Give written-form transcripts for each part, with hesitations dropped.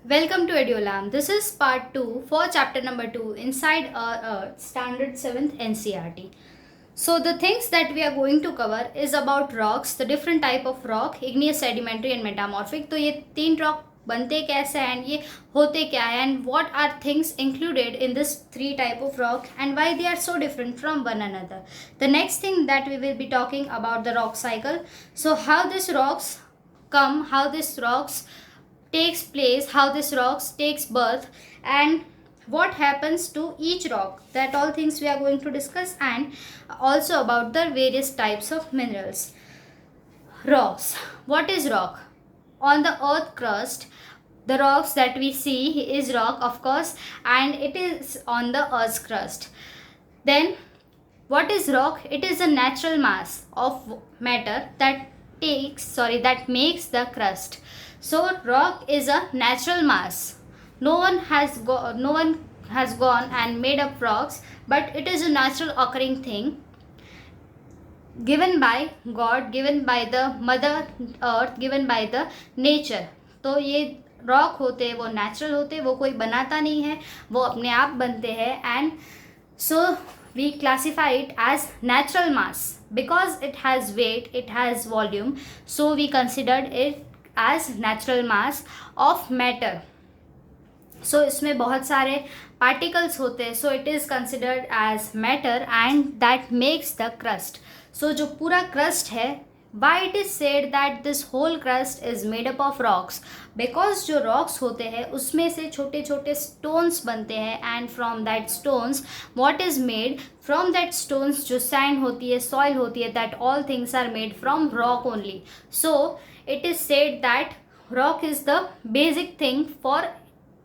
Welcome to Edulam. This is part 2 for chapter number 2 inside our standard 7th NCRT. So the things that we are going to cover is about rocks, the different type of rock, igneous, sedimentary and metamorphic. तो ये तीन rock बनते कैसे हैं ये होते क्या है and what are things included in this three type of rock and why they are so different from one another. The next thing that we will be talking about the rock cycle. So how these rocks come, how these rocks takes place, how this rocks takes birth, and what happens to each rock. That all things we are going to discuss, and also about the various types of minerals. Rocks. What is rock? On the earth crust, the rocks that we see is rock, of course, and it is on the earth's crust. Then what is rock? It is a natural mass of matter that makes the crust. So rock is a natural mass. No one has gone and made up rocks, but it is a natural occurring thing given by God, given by the mother earth, given by the nature. तो ये rock होते हैं वो natural होते हैं, वो कोई बनाता नहीं है, वो अपने आप बनते हैं. And so we classify it as natural mass because it has weight, it has volume, so we considered it as natural mass of matter. So इसमें बहुत सारे particles होते हैं, so it is considered as matter and that makes the crust. So जो पूरा crust है, why it is said that this whole crust is made up of rocks? Because जो rocks होते हैं उसमें से छोटे छोटे stones बनते हैं and from that stones what is made? From that stones जो sand होती है, soil होती है, that all things are made from rock only. So it is said that rock is the basic thing for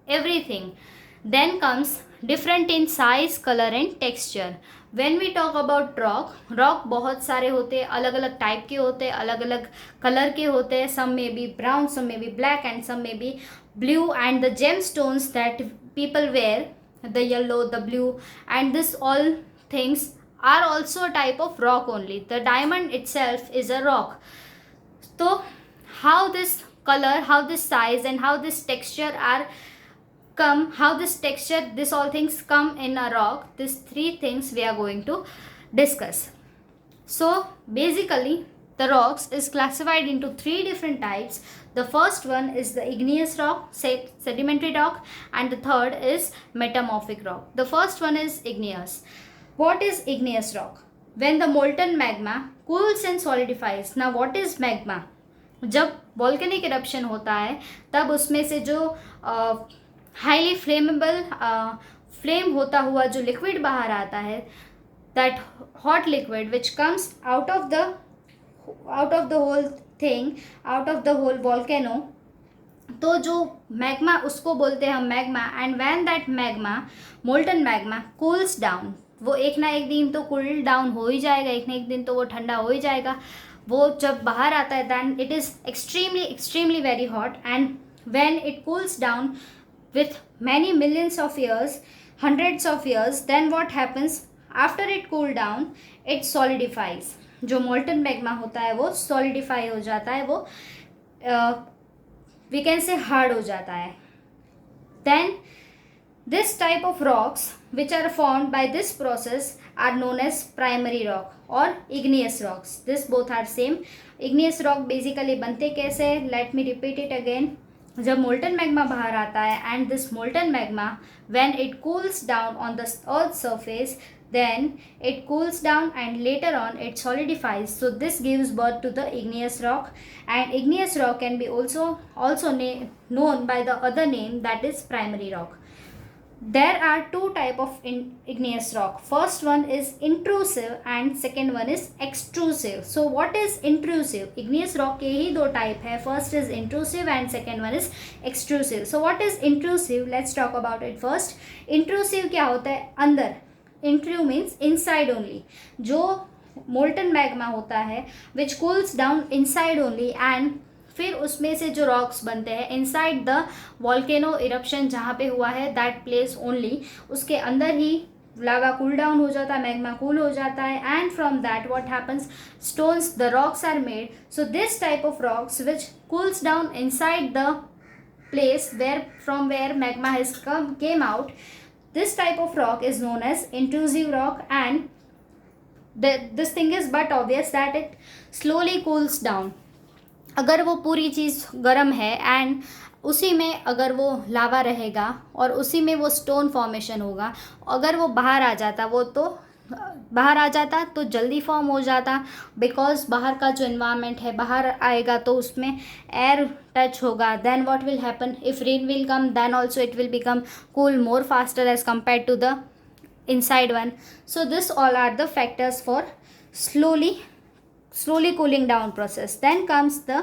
everything. Then comes different in size, color and texture. When we talk about rock बहुत सारे होते हैं, अलग अलग type के होते हैं, अलग अलग कलर के होते हैं. Some may be brown, some may be black and some may be blue. And the gemstones that people wear, the yellow, the blue and this all things are also a type of rock only. The diamond itself is a rock. So how this color, how this size and how this texture are come, how this texture, this all things come in a rock, these three things we are going to discuss. So basically the rocks is classified into three different types. The first one is the igneous rock, sedimentary rock, and the third is metamorphic rock. The first one is igneous. What is igneous rock? When the molten magma cools and solidifies. Now what is magma? जब volcanic eruption होता है तब उसमें से जो highly flammable flame होता हुआ जो लिक्विड बाहर आता है, that hot liquid which comes out of the whole thing, out of the whole volcano. तो जो मैग्मा उसको बोलते हैं हम magma. And when that magma, molten magma cools down, वो एक ना एक दिन तो कूल डाउन हो ही जाएगा, एक ना एक दिन तो वो ठंडा हो ही जाएगा. वो जब बाहर आता है then it is extremely very hot. And when it cools down with many millions of years, hundreds of years, then what happens? After it cool down, it solidifies. जो molten magma होता है वो solidify हो जाता है, वो we can say hard हो जाता है. Then this type of rocks which are formed by this process are known as primary rock or igneous rocks. This both are same. Igneous rock basically बनते कैसे? Let me repeat it again. जब molten magma बाहर आता है and this molten magma when it cools down on the earth surface, then it cools down and later on it solidifies. So this gives birth to the igneous rock, and igneous rock can be also known by the other name, that is primary rock. There are two type of igneous rock. First one is intrusive and second one is extrusive. So what is intrusive? Igneous rock के ही दो type है. First is intrusive and second one is extrusive. So what is intrusive? Let's talk about it first. Intrusive क्या होता है? अंदर. Intru means inside only. जो molten magma होता है which cools down inside only, and फिर उसमें से जो रॉक्स बनते हैं इनसाइड द वॉल्केनो इरप्शन जहाँ पे हुआ है, दैट प्लेस ओनली, उसके अंदर ही लावा कूल डाउन हो जाता है, मैग्मा कूल हो जाता है, and from that what happens, stones, the rocks are made. So this type of rocks which cools down inside the place where magma has came out, this type of rock is known as intrusive rock. And this thing is but obvious that it slowly cools down. अगर वो पूरी चीज़ गर्म है and उसी में अगर वो लावा रहेगा और उसी में वो स्टोन फॉर्मेशन होगा, अगर वो बाहर आ जाता तो जल्दी फॉर्म हो जाता, बिकॉज बाहर का जो इन्वायरमेंट है बाहर आएगा तो उसमें एयर टच होगा. Then what will happen, if rain will come then also it will become cool more faster as compare to the inside one. So this all are the factors for slowly cooling down process. Then comes the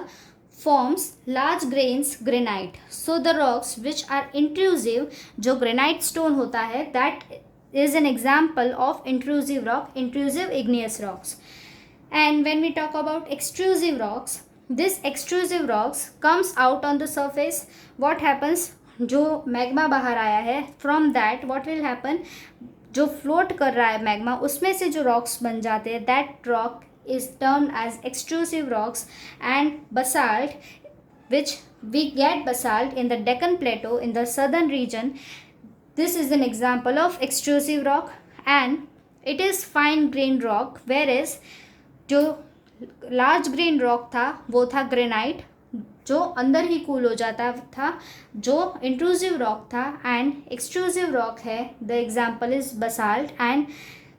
forms large grains granite. So the rocks which are intrusive, जो granite stone होता है, that is an example of intrusive rock, intrusive igneous rocks. And when we talk about extrusive rocks, this extrusive rocks comes out on the surface. What happens, जो magma बाहर आया है, from that what will happen, जो float कर रहा है magma उसमें से जो रॉक्स बन जाते हैं, that rock is turn as extrusive rocks. And basalt, which we get basalt in the Deccan plateau in the southern region, this is an example of extrusive rock and it is fine grain rock. Where is जो large grain rock था वो था granite, जो अंदर ही cool हो जाता था, जो इंट्रूसिव रॉक था. एंड एक्सट्रूसिव रॉक है, the example is basalt and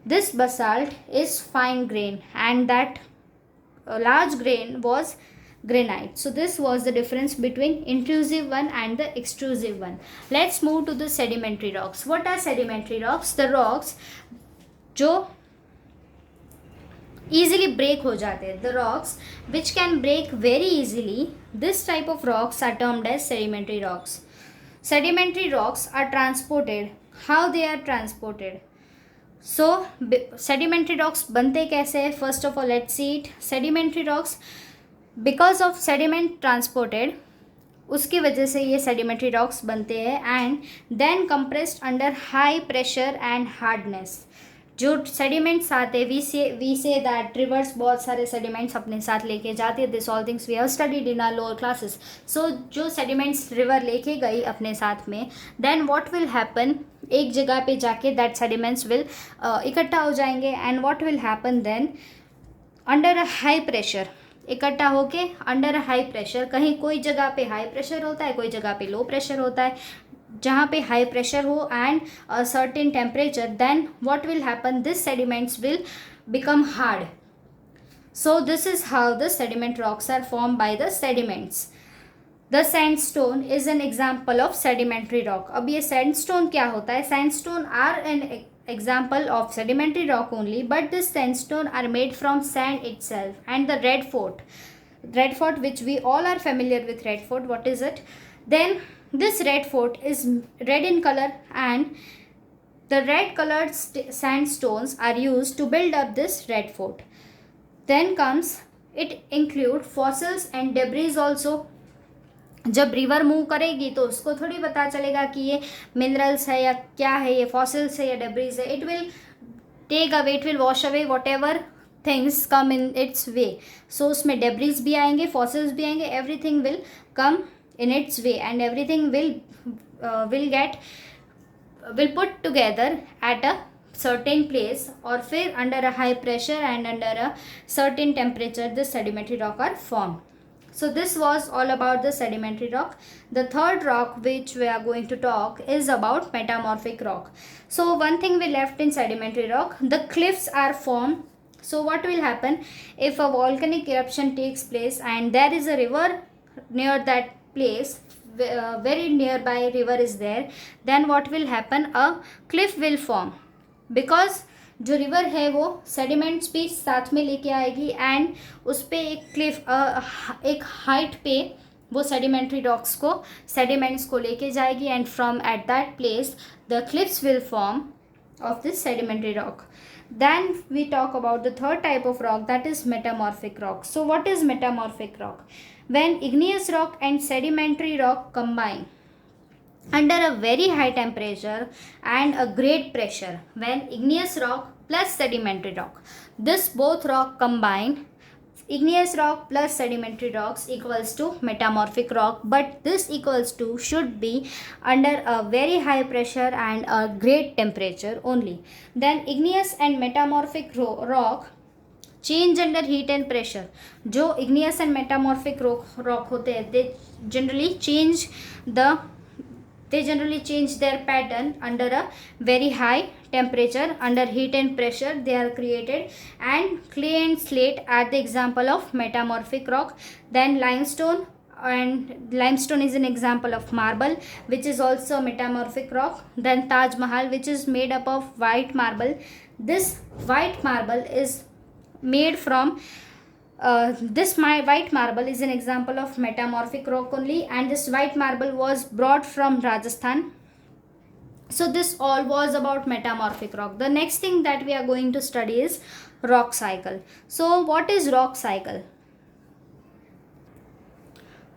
this basalt is fine grain and that large grain was granite. So this was the difference between intrusive one and the extrusive one. Let's move to the sedimentary rocks. What are sedimentary rocks? The rocks जो easily break हो जाते हैं, the rocks which can break very easily, this type of rocks are termed as sedimentary rocks. Sedimentary rocks are transported. How they are transported? So sedimentary rocks बनते कैसे है? First of all let's see it. Sedimentary rocks, because of sediment transported, उसकी वजह से ये sedimentary rocks बनते हैं and then compressed under high pressure and hardness. जो सेडिमेंट्स आते हैं, वी से दैट रिवर्स बहुत सारे सेडिमेंट्स अपने साथ लेके जाती है. This all things we have studied in our lower classes. So जो सेडिमेंट्स रिवर लेके गई अपने साथ में, देन व्हाट विल हैपन, एक जगह पे जाके दैट सेडिमेंट्स विल इकट्ठा हो जाएंगे. And what will happen then, under a high pressure, इकट्ठा होके अंडर अ हाई प्रेशर, कहीं कोई जगह पे हाई प्रेशर होता है, कोई जगह पे लो प्रेशर होता है. जहाँ पे हाई प्रेशर हो and a certain temperature, then what will happen, this sediments will become hard. So this is how the sediment rocks are form by the sediments. The sandstone is an example of sedimentary rock. अब ये sandstone क्या होता है? Sandstone are an example of sedimentary rock only, but this sandstone are made from sand itself. And the red fort which we all are familiar with, red fort, what is it? Then this red fort is red in color and the red colored sandstones are used to build up this red fort. Then comes, it include fossils and debris also. जब river move करेगी तो उसको थोड़ी पता चलेगा कि ये minerals है या क्या है, ये फॉसिल्स है या डेब्रीज है. It will take away, it will wash away whatever things come in its way. So उसमें डेब्रीज भी आएंगे, फॉसिल्स भी आएंगे, everything will come in its way and everything will put together at a certain place, और फिर under a high pressure and under a certain temperature this sedimentary rock are formed. So this was all about the sedimentary rock. The third rock which we are going to talk is about metamorphic rock. So one thing we left in sedimentary rock, the cliffs are formed. So what will happen if a volcanic eruption takes place and there is a river near that place, very nearby river is there, then what will happen, a cliff will form, because जो river है वो sediments भी साथ में लेके आएगी and उस पर एक क्लिफ, एक हाइट पे वो सेडिमेंट्री रॉक्स को, सेडिमेंट्स को लेके जाएगी and from at that place the cliffs will form of this sedimentary rock. Then we talk about the third type of rock, that is metamorphic rock. So what is metamorphic rock? When igneous rock and sedimentary rock combine under a very high temperature and a great pressure, when igneous rock plus sedimentary rock, this both rock combine igneous rock plus sedimentary rocks equals to metamorphic rock, but this equals to should be under a very high pressure and a great temperature only. Then igneous and metamorphic rock change under heat and pressure. जो igneous and metamorphic rock होते हैं दे generally change their pattern under a very high temperature. Under heat and pressure they are created. And clay and slate are the example of metamorphic rock. Then limestone, and limestone is an example of marble, which is also a metamorphic rock. Then Taj Mahal, which is made up of white marble. This white marble is made from white marble is an example of metamorphic rock only, and this white marble was brought from Rajasthan. So this all was about metamorphic rock. The next thing that we are going to study is rock cycle. So what is rock cycle?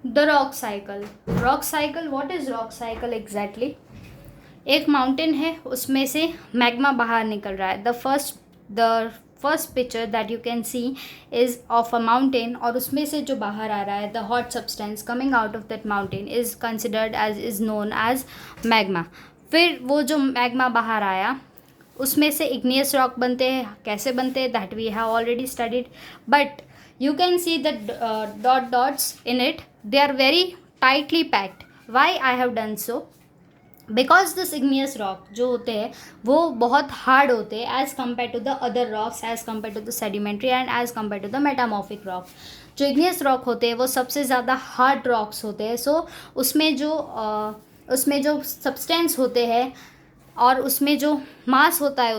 The rock cycle. What is rock cycle exactly? एक mountain है, उसमें से magma बाहर निकल रहा है. The first picture that you can see is of a mountain, और उसमें से जो बाहर आ रहा है, the hot substance coming out of that mountain is known as magma. फिर वो जो मैग्मा बाहर आया उसमें से igneous rock बनते हैं. कैसे बनते हैं that we have already studied, but you can see the dots in it. They are very tightly packed. Why I have done so? Because this igneous rock जो होते हैं वो बहुत हार्ड होते हैं as compare to the other rocks, as compare to the sedimentary and as compare to the metamorphic rock. जो igneous rock होते हैं वो सबसे ज़्यादा हार्ड रॉक्स होते हैं. सो उसमें जो सब्सटेंस होते हैं और उसमें जो मास होता है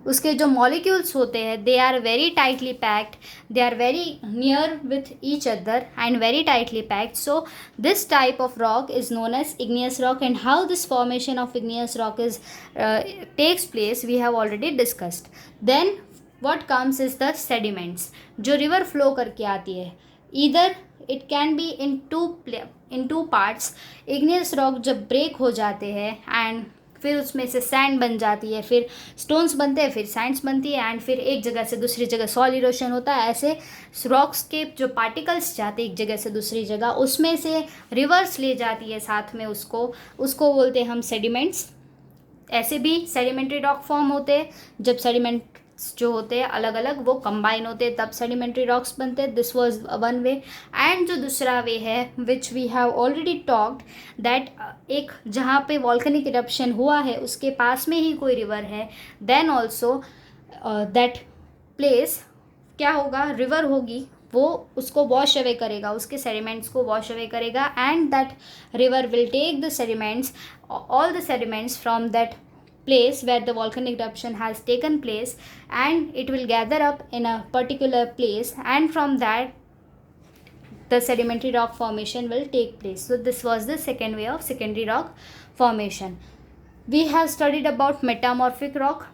उसके जो मॉलिक्यूल्स होते हैं they are very tightly packed, they are very near with each other and very tightly packed. So this type of rock is known as igneous rock, and how this formation of igneous rock takes place we have already discussed. Then what comes is the sediments जो river flow करके आती है. either it can be in two parts. igneous rock जब break हो जाते हैं and फिर उसमें से सैंड बन जाती है, फिर स्टोन्स बनते हैं, फिर सैंड्स बनती है, एंड फिर एक जगह से दूसरी जगह सॉइल इरोशन होता है. ऐसे रॉक्स के जो पार्टिकल्स जाते हैं एक जगह से दूसरी जगह, उसमें से रिवर्स ले जाती है साथ में उसको बोलते हैं हम सेडिमेंट्स. ऐसे भी सेडिमेंट्री रॉक फॉर्म होते हैं. जब सेडिमेंट्स जो होते हैं अलग अलग वो कंबाइन होते हैं तब सेडिमेंट्री रॉक्स बनते हैं. This was one way. And जो दूसरा वे है which we have already talked that एक जहाँ पे वॉल्केनिक इरप्शन हुआ है उसके पास में ही कोई रिवर है, देन ऑल्सो दैट प्लेस क्या होगा, रिवर होगी, वो उसको वॉश अवे करेगा, उसके सेडिमेंट्स को वॉश अवे करेगा, and that river will take the sediments, all the sediments from that place where the volcanic eruption has taken place, and it will gather up in a particular place, and from that the sedimentary rock formation will take place. So this was the second way of secondary rock formation. We have studied about metamorphic rock.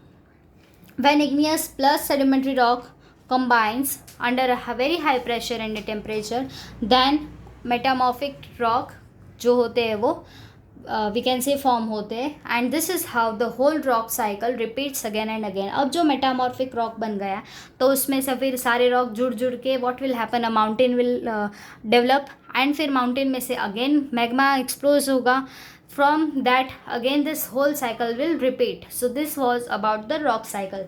When igneous plus sedimentary rock combines under a very high pressure and a temperature, then metamorphic rock जो होते हैं वो we can say form होते हैं. And this is how the whole rock cycle repeats again and again. अब जो metamorphic rock बन गया तो उसमें से फिर सारे रॉक जुड़ के what will happen, a mountain will develop, and फिर माउंटेन में से अगेन मैग्मा एक्सप्लोज होगा. From that again this whole cycle will repeat. So this was about the rock cycle.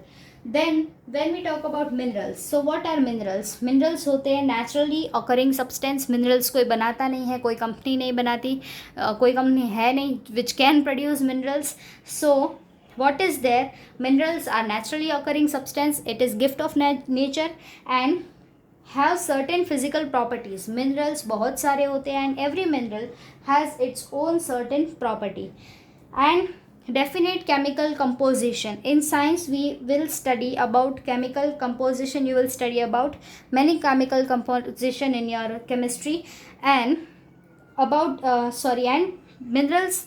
Then when we talk about minerals, so what are minerals? Minerals होते हैं naturally occurring substance. minerals कोई बनाता नहीं है, कोई company नहीं बनाती, कोई कंपनी है नहीं which can produce minerals. So what is there? Minerals are naturally occurring substance. It is gift of nature and have certain physical properties. minerals बहुत सारे होते हैं and every mineral has its own certain property and definite chemical composition. In science we will study about chemical composition. You will study about many chemical composition in your chemistry and about and minerals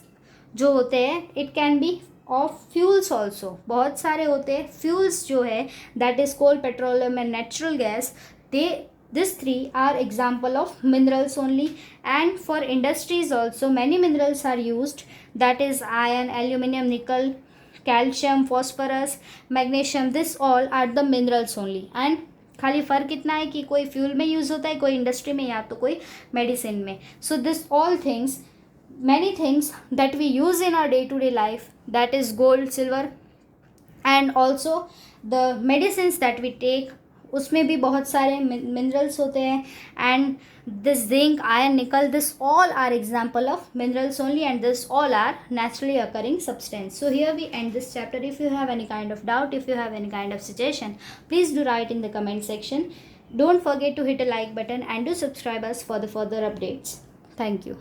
जो होते हैं it can be of fuels also. बहुत सारे होते हैं fuels जो है that is coal, petroleum and natural gas. These three are example of minerals only. And for industries also many minerals are used, that is iron, aluminum, nickel, calcium, phosphorus, magnesium. This all are the minerals only. And खाली फ़र्क इतना है कि कोई fuel में use होता है, कोई इंडस्ट्री में, या तो कोई मेडिसिन में. So this all things, many things that we use in our day to day life, that is gold, silver, and also the medicines that we take, उसमें भी बहुत सारे मिनरल्स होते हैं. And this zinc, iron, nickel, this all are example of minerals only, and this all are naturally occurring substance. So here we end this chapter. If you have any kind of doubt, if you have any kind of suggestion, please do write in the comment section. Don't forget to hit a like button and do subscribe us for the further updates. Thank you.